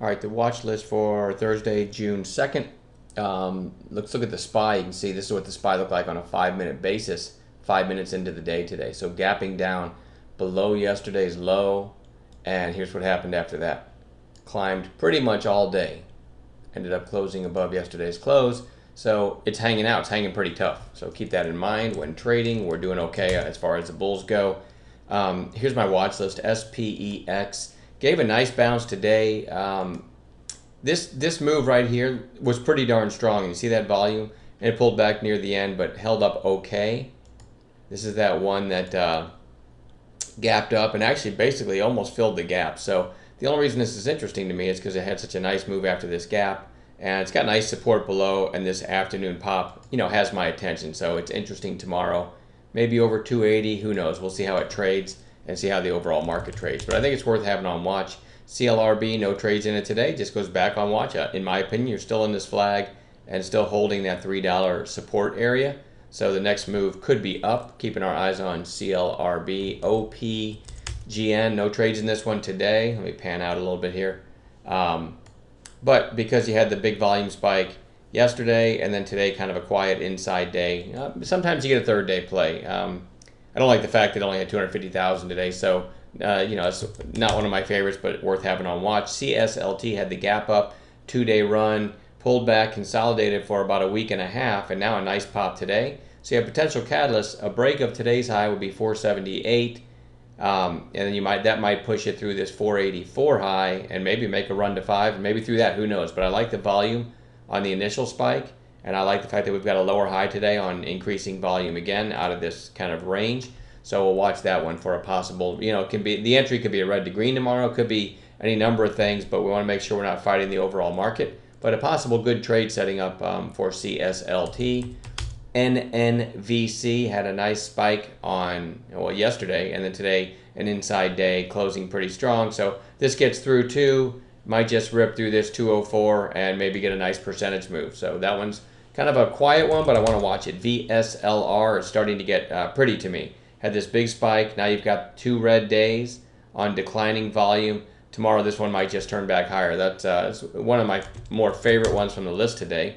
All right, the watch list for Thursday, June 2nd. Let's look at the SPY. You can see this is what the SPY looked like on a 5-minute basis, 5 minutes into the day today. So gapping down below yesterday's low, and here's what happened after that. Climbed pretty much all day. Ended up closing above yesterday's close. So it's hanging out. It's hanging pretty tough. So keep that in mind when trading. We're doing okay as far as the bulls go. Here's my watch list, SPEX. Gave a nice bounce today. This move right here was pretty darn strong. You see that volume? And it pulled back near the end, but held up okay. This is that one that gapped up and actually basically almost filled the gap. So the only reason this is interesting to me is because it had such a nice move after this gap. And it's got nice support below, and this afternoon pop, has my attention. So it's interesting tomorrow. Maybe over 280, who knows? We'll see how it trades and see how the overall market trades. But I think it's worth having on watch. CLRB, no trades in it today, just goes back on watch. In my opinion, you're still in this flag and still holding that $3 support area. So the next move could be up. Keeping our eyes on CLRB, OPGN, no trades in this one today. Let me pan out a little bit here. But because you had the big volume spike yesterday and then today kind of a quiet inside day, sometimes you get a third day play. I don't like the fact that it only had 250,000 today, so it's not one of my favorites, but worth having on watch. CSLT had the gap up, 2-day run, pulled back, consolidated for about a week and a half, and now a nice pop today. So you have potential catalysts. A break of today's high would be 478, and then that might push it through this 484 high and maybe make a run to 5, and maybe through that, who knows. But I like the volume on the initial spike, and I like the fact that we've got a lower high today on increasing volume again out of this kind of range. So we'll watch that one for a possible, it can be, the entry could be a red to green tomorrow, could be any number of things, but we want to make sure we're not fighting the overall market. But a possible good trade setting up for CSLT. NNVC had a nice spike on, yesterday, and then today an inside day closing pretty strong. So this gets through too, might just rip through this 204 and maybe get a nice percentage move. So that one's kind of a quiet one, but I want to watch it. VSLR is starting to get pretty to me. Had this big spike. Now you've got 2 red days on declining volume. Tomorrow this one might just turn back higher. That's one of my more favorite ones from the list today.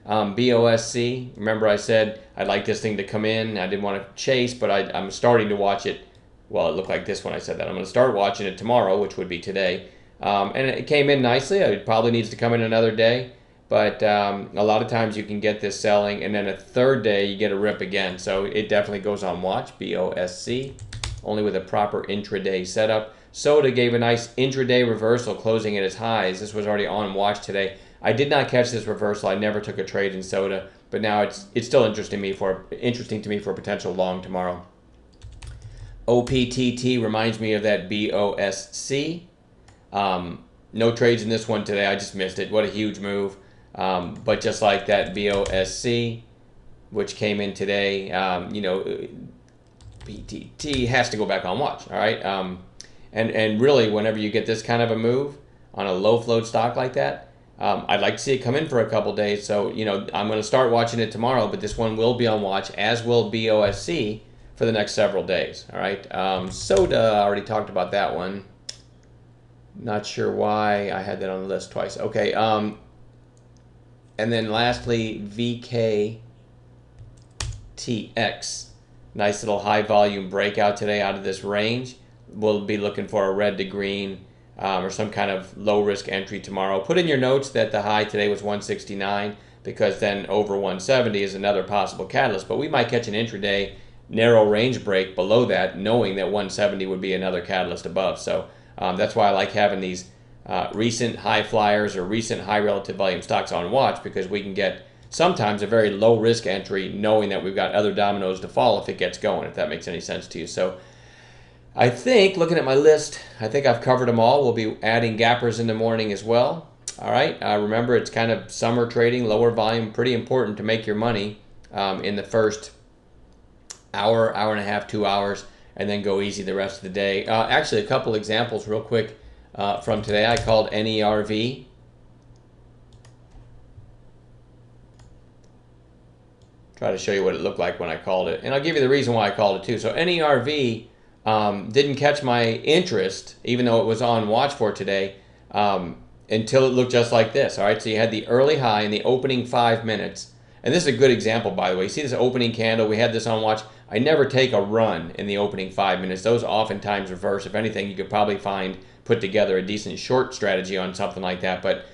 BOSC, remember I said I'd like this thing to come in. I didn't want to chase, but I'm starting to watch it. Well, it looked like this when I said that. I'm going to start watching it tomorrow, which would be today. And it came in nicely. It probably needs to come in another day. But a lot of times you can get this selling, and then a third day you get a rip again. So it definitely goes on watch, BOSC, only with a proper intraday setup. Soda gave a nice intraday reversal, closing at its highs. This was already on watch today. I did not catch this reversal. I never took a trade in Soda, but now it's still interesting to me for a potential long tomorrow. OPTT reminds me of that BOSC. No trades in this one today. I just missed it. What a huge move. But just like that BOSC, which came in today, PTT has to go back on watch, all right? And really, whenever you get this kind of a move on a low float stock like that, I'd like to see it come in for a couple days. So, I'm going to start watching it tomorrow, but this one will be on watch, as will BOSC, for the next several days, all right? Soda, I already talked about that one. Not sure why I had that on the list twice. Okay, and then lastly, VKTX. Nice little high volume breakout today out of this range. We'll be looking for a red to green or some kind of low risk entry tomorrow. Put in your notes that the high today was 169, because then over 170 is another possible catalyst. But we might catch an intraday narrow range break below that, knowing that 170 would be another catalyst above. So that's why I like having these recent high flyers or recent high relative volume stocks on watch, because we can get sometimes a very low risk entry knowing that we've got other dominoes to fall if it gets going, if that makes any sense to you. So I think, looking at my list, I think I've covered them all. We'll be adding gappers in the morning as well. All right, remember, it's kind of summer trading, lower volume, pretty important to make your money in the first hour, hour and a half, 2 hours, and then go easy the rest of the day. Actually, a couple examples real quick from today. I called NERV. Try to show you what it looked like when I called it. And I'll give you the reason why I called it too. So NERV didn't catch my interest, even though it was on watch for today. until it looked just like this. All right, so you had the early high in the opening 5 minutes. And this is a good example, by the way. You see this opening candle? We had this on watch. I never take a run in the opening 5 minutes. Those oftentimes reverse. If anything, you could probably put together a decent short strategy on something like that. But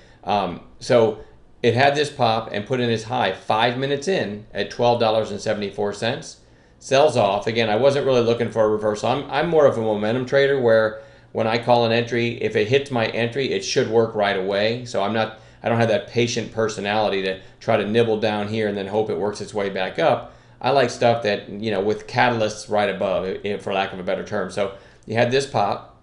so it had this pop and put in its high 5 minutes in at $12.74. Sells off. Again, I wasn't really looking for a reversal. I'm more of a momentum trader where when I call an entry, if it hits my entry, it should work right away. So I don't have that patient personality to try to nibble down here and then hope it works its way back up. I like stuff that, with catalysts right above, for lack of a better term. So you had this pop.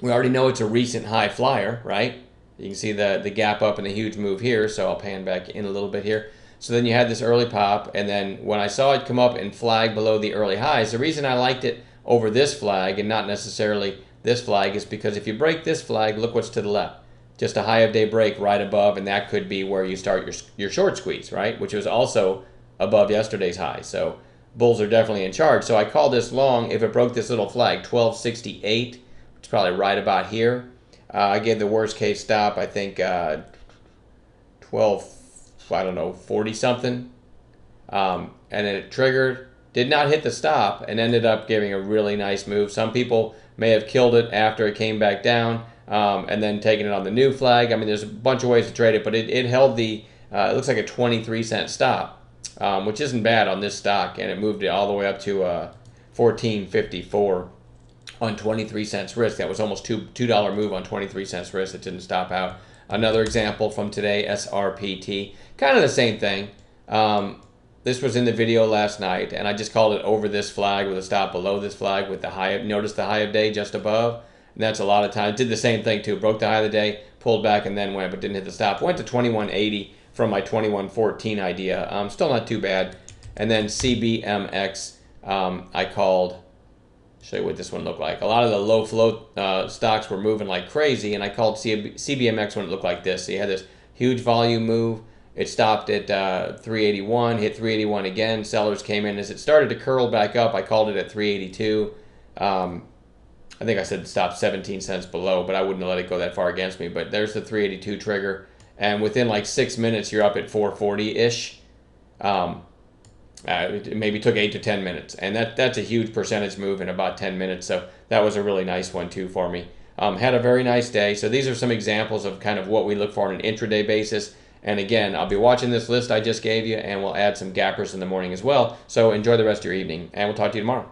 We already know it's a recent high flyer, right? You can see the gap up and the huge move here. So I'll pan back in a little bit here. So then you had this early pop, and then when I saw it come up and flag below the early highs, the reason I liked it over this flag and not necessarily this flag is because if you break this flag, look what's to the left. Just a high of day break right above, and that could be where you start your short squeeze, right? Which was also above yesterday's high. So bulls are definitely in charge. So I call this long if it broke this little flag, 1268, which is probably right about here. I gave the worst case stop, I think 40 something. And then it triggered, did not hit the stop, and ended up giving a really nice move. Some people may have killed it after it came back down, and then taking it on the new flag. I mean, there's a bunch of ways to trade it, but it held it looks like a 23-cent stop, which isn't bad on this stock, and it moved it all the way up to $14.54 on 23 cents risk. That was almost $2 move on 23 cents risk. It didn't stop out. Another example from today, SRPT, kind of the same thing. This was in the video last night, and I just called it over this flag with a stop below this flag with the high. Notice the high of day just above. And that's a lot of times. Did the same thing too. Broke the high of the day, pulled back, and then went, but didn't hit the stop. Went to 2180 from my 2114 idea. Still not too bad. And then CBMX, I called. Show you what this one looked like. A lot of the low flow stocks were moving like crazy, and I called CBMX when it looked like this. So you had this huge volume move. It stopped at 381, hit 381 again. Sellers came in. As it started to curl back up, I called it at 382. I think I said stop 17 cents below, but I wouldn't have let it go that far against me. But there's the 382 trigger. And within like 6 minutes, you're up at 440-ish. It maybe took 8 to 10 minutes. And that's a huge percentage move in about 10 minutes. So that was a really nice one, too, for me. Had a very nice day. So these are some examples of kind of what we look for on an intraday basis. And again, I'll be watching this list I just gave you, and we'll add some gappers in the morning as well. So enjoy the rest of your evening, and we'll talk to you tomorrow.